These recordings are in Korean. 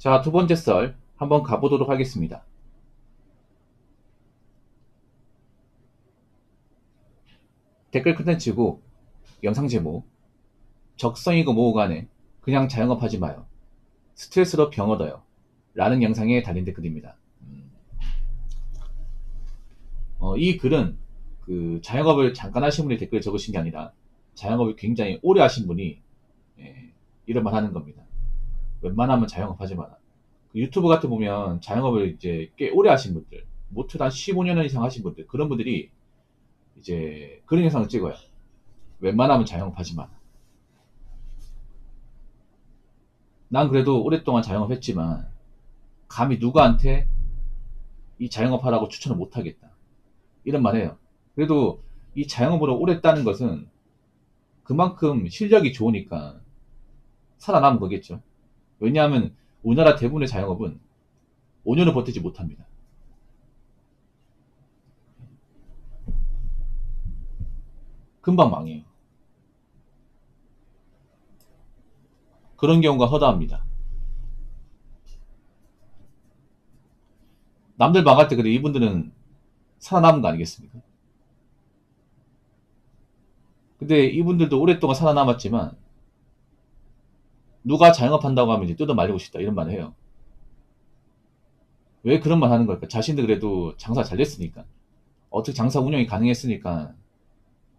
자, 두 번째 썰 한번 가보도록 하겠습니다. 댓글 컨텐츠고 영상 제목 적성이고 뭐고 간에 그냥 자영업하지 마요. 스트레스로 병 얻어요. 라는 영상에 달린 댓글입니다. 이 글은 그 자영업을 잠깐 하신 분이 댓글을 적으신 게 아니라 자영업을 굉장히 오래 하신 분이 이런 말 하는 겁니다. 웬만하면 자영업 하지 마라. 그 유튜브 같은 보면 자영업을 이제 꽤 오래 하신 분들, 못해도 한 15년 이상 하신 분들, 그런 분들이 이제 그런 영상을 찍어요. 웬만하면 자영업 하지 마라. 난 그래도 오랫동안 자영업했지만 감히 누구한테 이 자영업하라고 추천을 못하겠다. 이런 말 해요. 그래도 이 자영업으로 오래 따는 것은 그만큼 실력이 좋으니까 살아남은 거겠죠. 왜냐하면 우리나라 대부분의 자영업은 5년을 버티지 못합니다. 금방 망해요. 그런 경우가 허다합니다. 남들 망할 때 그래 이분들은 살아남은 거 아니겠습니까? 근데 이분들도 오랫동안 살아남았지만 누가 자영업한다고 하면 이제 뜯어 말리고 싶다 이런 말을 해요. 왜 그런 말 하는 걸까? 자신들 그래도 장사 잘 됐으니까, 어떻게 장사 운영이 가능했으니까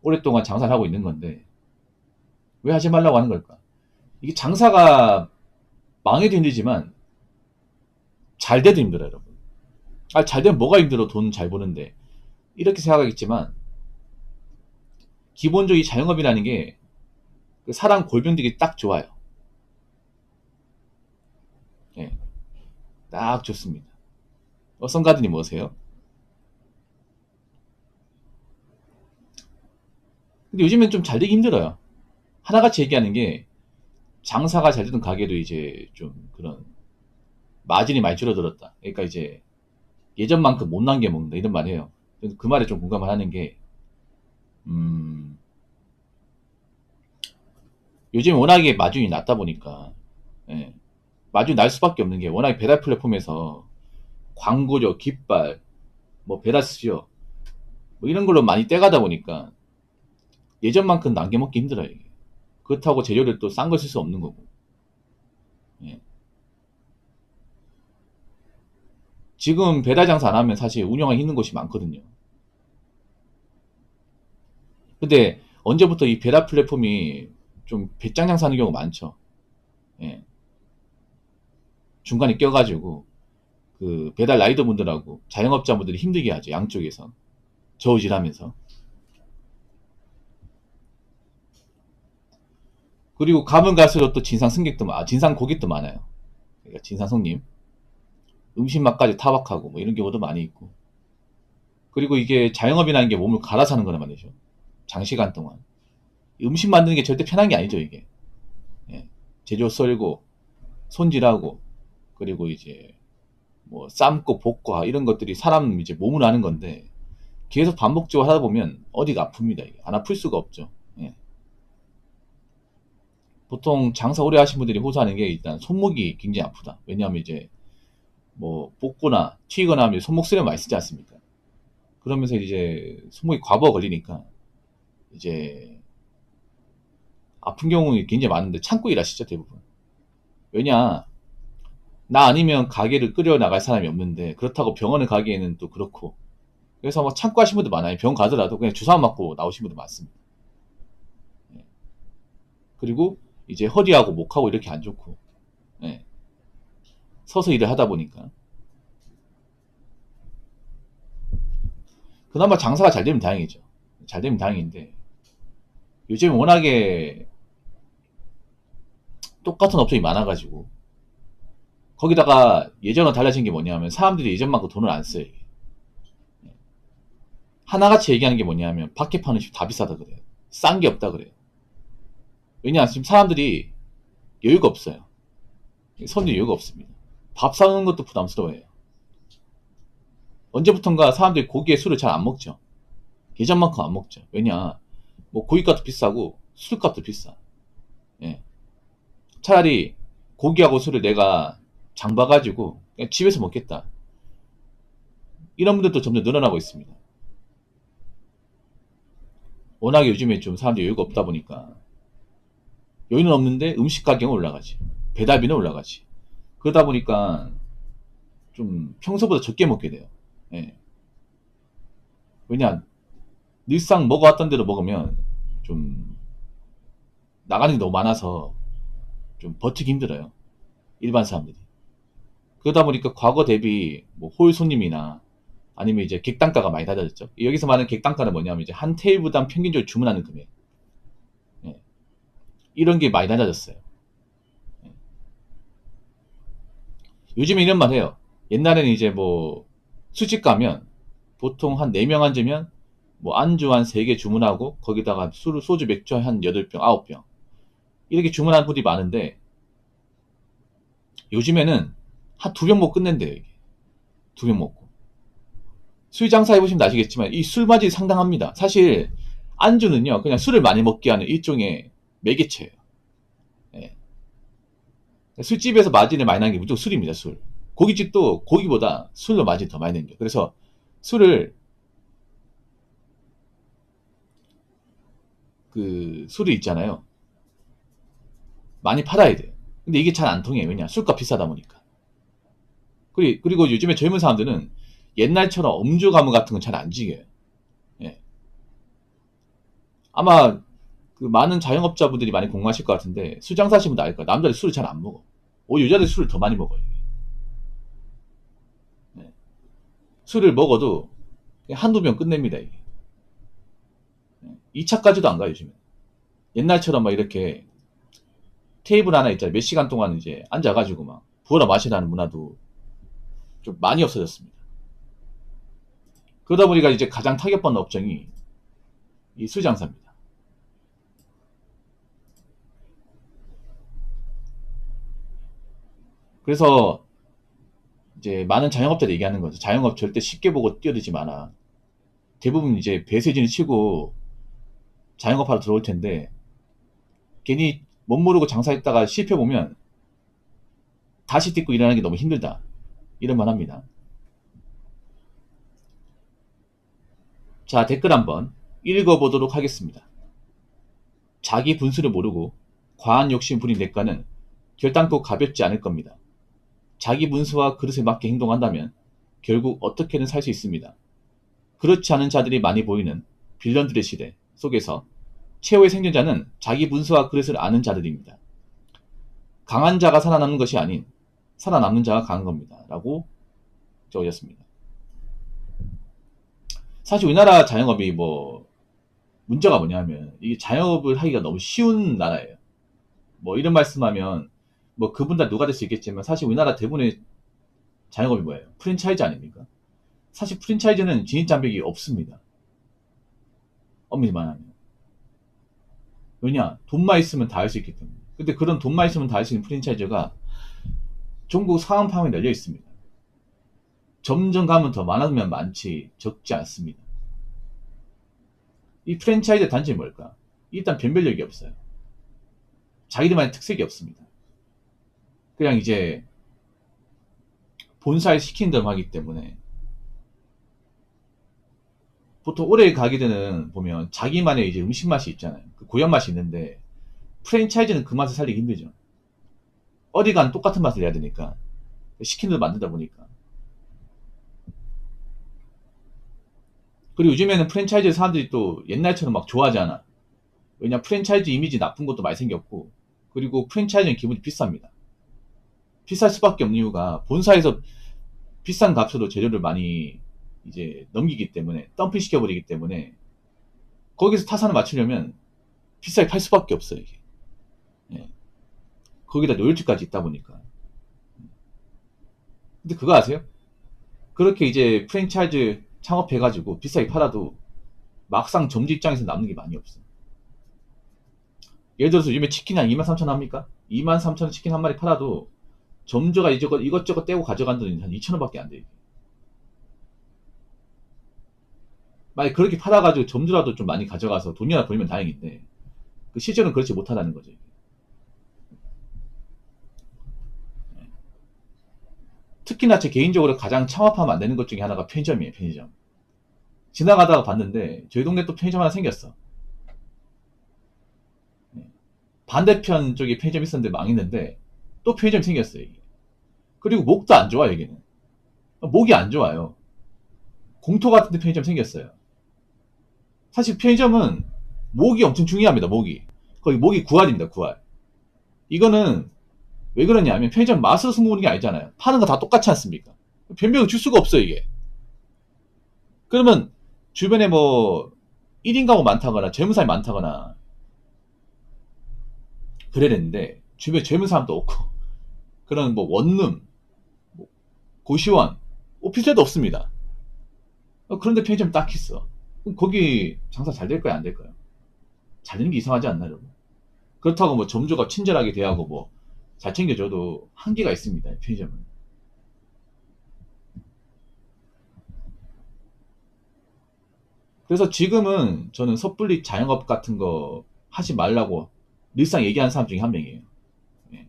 오랫동안 장사를 하고 있는 건데 왜 하지 말라고 하는 걸까? 이게 장사가 망해도 힘들지만 잘 돼도 힘들어요, 여러분. 잘 되면 뭐가 힘들어? 돈 잘 버는데. 이렇게 생각하겠지만 기본적으로 이 자영업이라는 게 그 사람 골병들이 딱 좋아요. 예, 딱 좋습니다. 썬가드님 뭐세요? 근데 요즘엔 좀 잘 되기 힘들어요. 하나같이 얘기하는 게 장사가 잘 되던 가게도 이제 좀 그런 마진이 많이 줄어들었다. 그러니까 이제 예전만큼 못 남겨 먹는다 이런 말 해요. 그 말에 좀 공감을 하는 게 음, 요즘 워낙에 마진이 낮다 보니까 예, 마진이 날 수밖에 없는 게 워낙에 배달 플랫폼에서 광고료, 깃발, 뭐 배달수요 뭐 이런 걸로 많이 떼가다 보니까 예전만큼 남겨 먹기 힘들어요. 이게. 그렇다고 재료를 또 싼 거 쓸 수 없는 거고. 예. 지금 배달 장사 안 하면 사실 운영하기 힘든 곳이 많거든요. 근데 언제부터 이 배달 플랫폼이 좀 배짱 장사하는 경우가 많죠. 예. 중간에 껴가지고 그 배달 라이더 분들하고 자영업자분들이 힘들게 하죠. 양쪽에서 저우질하면서. 그리고 가면 갈수록 또 진상 승객도 진상 고객도 많아요. 그러니까 진상 손님, 음식 맛까지 타박하고 뭐 이런 경우도 많이 있고. 그리고 이게 자영업이라는 게 몸을 갈아 사는 거란 말이죠. 장시간 동안 음식 만드는 게 절대 편한 게 아니죠. 이게 예. 재료 썰고 손질하고 그리고 이제 뭐 삶고 볶고 이런 것들이 사람 이제 몸으로 하는 건데 계속 반복적으로 하다 보면 어디가 아픕니다. 이게 안 아플 수가 없죠. 예. 보통 장사 오래 하신 분들이 호소하는 게 일단 손목이 굉장히 아프다. 왜냐하면 이제 뭐 볶거나 튀거나 하면 손목 쓰려 많이 쓰지 않습니까? 그러면서 이제 손목이 과부하 걸리니까 이제 아픈 경우 굉장히 많은데 참고 일하시죠 대부분. 왜냐, 나 아니면 가게를 끌어 나갈 사람이 없는데 그렇다고 병원을 가기에는 또 그렇고 그래서 막 참고 하신 분들 많아요. 병 가더라도 그냥 주사만 맞고 나오신 분들 많습니다. 예. 그리고 이제 허리하고 목하고 이렇게 안 좋고 예. 서서 일을 하다 보니까 그나마 장사가 잘 되면 다행이죠. 잘 되면 다행인데 요즘 워낙에 똑같은 업종이 많아가지고 거기다가 예전과 달라진 게 뭐냐면 사람들이 예전만큼 돈을 안 써요. 하나같이 얘기하는 게 뭐냐면 밖에 파는 집 다 비싸다 그래요. 싼 게 없다 그래요. 왜냐 지금 사람들이 여유가 없어요. 손이 여유가 없습니다. 밥 사는 것도 부담스러워해요. 언제부턴가 사람들이 고기에 술을 잘 안 먹죠. 예전만큼 안 먹죠. 왜냐 뭐 고기값도 비싸고 술값도 비싸. 예. 차라리 고기하고 술을 내가 장 봐가지고 그냥 집에서 먹겠다. 이런 분들도 점점 늘어나고 있습니다. 워낙에 요즘에 좀 사람들이 여유가 없다 보니까 여유는 없는데 음식 가격은 올라가지. 배달비는 올라가지. 그러다 보니까 좀 평소보다 적게 먹게 돼요. 예. 왜냐, 늘상 먹어왔던 대로 먹으면 좀 나가는 게 너무 많아서 좀 버티기 힘들어요. 일반 사람들이. 그러다 보니까 과거 대비 뭐 홀 손님이나 아니면 이제 객단가가 많이 낮아졌죠. 여기서 말하는 객단가는 뭐냐면 이제 한 테이블당 평균적으로 주문하는 금액. 예. 이런 게 많이 낮아졌어요. 예. 요즘에 이런 말 해요. 옛날에는 이제 뭐 술집 가면 보통 한 4명 앉으면 뭐 안주 한 3개 주문하고 거기다가 소주 맥주 한 8병, 9병 이렇게 주문하는 분들이 많은데 요즘에는 한 2병 먹고 끝낸대요. 이게. 2병 먹고. 술 장사 해보시면 아시겠지만 이 술맛이 상당합니다. 사실 안주는요 그냥 술을 많이 먹게 하는 일종의 매개체예요. 예. 술집에서 마진을 많이 나는 게 무조건 술입니다. 술. 고깃집도 고기보다 술로 마진 더 많이 내는. 그래서 술을 술이 있잖아요. 많이 팔아야 돼요. 근데 이게 잘 안 통해요. 왜냐? 술값 비싸다 보니까. 그리고 요즘에 젊은 사람들은 옛날처럼 음주 가무 같은 건 잘 안 지겨요. 예. 아마 많은 자영업자분들이 많이 공감하실 것 같은데 술 장사하시면 알 거예요. 남자들 술을 잘 안 먹어. 여자들 술을 더 많이 먹어요. 예. 술을 먹어도 한두 병 끝냅니다. 이게. 2차까지도 안 가요. 요즘에. 옛날처럼 막 이렇게 테이블 하나 있잖아요. 몇 시간 동안 이제 앉아가지고 막 부어라 마시라는 문화도 좀 많이 없어졌습니다. 그러다 보니까 이제 가장 타격받는 업종이 이 술장사입니다. 그래서 이제 많은 자영업자들이 얘기하는 거죠. 자영업 절대 쉽게 보고 뛰어들지 마라. 대부분 이제 배세진을 치고 자영업하러 들어올 텐데 괜히 못 모르고 장사했다가 실패 보면 다시 딛고 일어나는 게 너무 힘들다. 이런 말 합니다. 자, 댓글 한번 읽어보도록 하겠습니다. 자기 분수를 모르고 과한 욕심 부린 대가는 결단코 가볍지 않을 겁니다. 자기 분수와 그릇에 맞게 행동한다면 결국 어떻게든 살 수 있습니다. 그렇지 않은 자들이 많이 보이는 빌런들의 시대 속에서 최후의 생존자는 자기 분수와 그릇을 아는 자들입니다. 강한 자가 살아남는 것이 아닌 살아남는 자가 강한 겁니다. 라고 적어졌습니다. 사실 우리나라 자영업이 뭐 문제가 뭐냐면 이게 자영업을 하기가 너무 쉬운 나라예요. 뭐 이런 말씀하면 뭐 그분 다 누가 될 수 있겠지만 사실 우리나라 대부분의 자영업이 뭐예요? 프랜차이즈 아닙니까? 사실 프랜차이즈는 진입장벽이 없습니다. 엄밀히 말하면. 왜냐? 돈만 있으면 다 할 수 있기 때문에. 근데 그런 돈만 있으면 다 할 수 있는 프랜차이즈가 전국 사방팔방에 널려 있습니다. 점점 가면 더 많으면 많지 적지 않습니다. 이 프랜차이즈 단점이 뭘까? 일단 변별력이 없어요. 자기들만의 특색이 없습니다. 그냥 이제 본사에 시킨 대로 하기 때문에 보통 오래 가게 되는 보면 자기만의 이제 음식 맛이 있잖아요. 그 고유 맛이 있는데 프랜차이즈는 그 맛을 살리기 힘들죠. 어디 간 똑같은 맛을 내야 되니까 시킨 대로 만들다 보니까. 그리고 요즘에는 프랜차이즈 사람들이 또 옛날처럼 막 좋아하지 않아. 왜냐 프랜차이즈 이미지 나쁜 것도 많이 생겼고 그리고 프랜차이즈는 기본이 비쌉니다. 비쌀 수밖에 없는 이유가 본사에서 비싼 값으로 재료를 많이 이제 넘기기 때문에 덤핑 시켜버리기 때문에 거기서 타산을 맞추려면 비싸게 팔 수밖에 없어요. 이게. 예. 거기다 로열티까지 있다 보니까. 근데 그거 아세요? 그렇게 이제 프랜차이즈 창업해가지고 비싸게 팔아도 막상 점주 입장에서 남는 게 많이 없어요. 예를 들어서 요즘에 치킨이 한 23,000원 합니까? 23,000원 치킨 한 마리 팔아도 점주가 이것저것 떼고 가져간 돈이 한 2,000원 밖에 안 돼요. 만약 그렇게 팔아가지고 점주라도 좀 많이 가져가서 돈이나 벌면 다행인데 실제로는 그렇지 못하다는 거죠. 특히나 제 개인적으로 가장 창업하면 안 되는 것 중에 하나가 편의점이에요. 편의점. 지나가다가 봤는데 저희 동네 또 편의점 하나 생겼어. 네. 반대편 쪽에 편의점 있었는데 망했는데 또 편의점 생겼어요. 이게. 그리고 목도 안 좋아 여기는. 목이 안 좋아요. 공터 같은 데 편의점 생겼어요. 사실 편의점은 목이 엄청 중요합니다. 목이. 거기 목이 구할입니다. 구할. 이거는 왜 그러냐면 편의점 맛으로 승부하는 게 아니잖아요. 파는 거 다 똑같지 않습니까? 변명을 줄 수가 없어 이게. 그러면 주변에 뭐 1인 가구 많다거나 젊은 사람이 많다거나 그래야 되는데 주변에 젊은 사람도 없고 그런 뭐 원룸, 뭐 고시원, 오피스텔도 없습니다. 그런데 편의점 딱 있어. 그럼 거기 장사 잘 될까요? 안 될까요? 잘 되는 게 이상하지 않나 여러분? 그렇다고 뭐 점주가 친절하게 대하고 뭐 잘 챙겨줘도 한계가 있습니다. 편의점은. 그래서 지금은 저는 섣불리 자영업 같은 거 하지 말라고 늘상 얘기하는 사람 중에 한 명이에요. 예.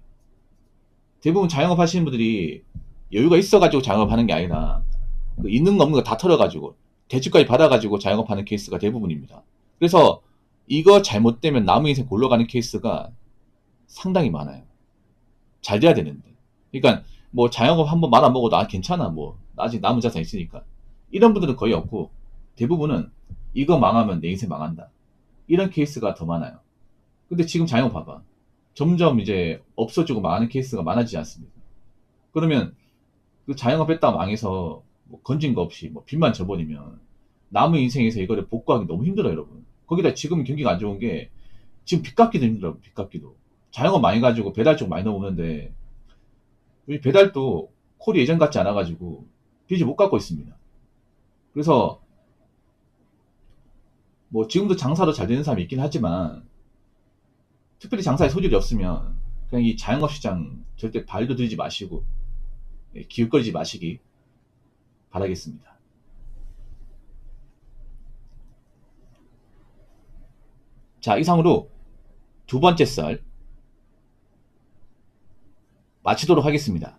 대부분 자영업 하시는 분들이 여유가 있어가지고 자영업 하는 게 아니라 그 있는 거 없는 거 다 털어가지고 대출까지 받아가지고 자영업 하는 케이스가 대부분입니다. 그래서 이거 잘못되면 남의 인생 골러가는 케이스가 상당히 많아요. 잘 돼야 되는데. 그러니까 뭐 자영업 한번 말 안 먹어도 아 괜찮아 뭐 아직 남은 자산 있으니까 이런 분들은 거의 없고 대부분은 이거 망하면 내 인생 망한다 이런 케이스가 더 많아요. 근데 지금 자영업 봐봐. 점점 이제 없어지고 망하는 케이스가 많아지지 않습니까? 그러면 그 자영업 했다가 망해서 뭐 건진 거 없이 뭐 빚만 져버리면 남의 인생에서 이거를 복구하기 너무 힘들어요, 여러분. 거기다 지금 경기가 안 좋은 게 지금 빚 갚기도 힘들어요, 빚 갚기도. 자영업 많이 가지고 배달 쪽 많이 넘어오는데 우리 배달도 콜이 예전 같지 않아 가지고 빚을 못 갚고 있습니다. 그래서 뭐 지금도 장사로 잘 되는 사람이 있긴 하지만 특별히 장사에 소질이 없으면 그냥 이 자영업 시장 절대 발도 들이지 마시고 기웃거리지 마시기 바라겠습니다. 자, 이상으로 두 번째 썰 마치도록 하겠습니다.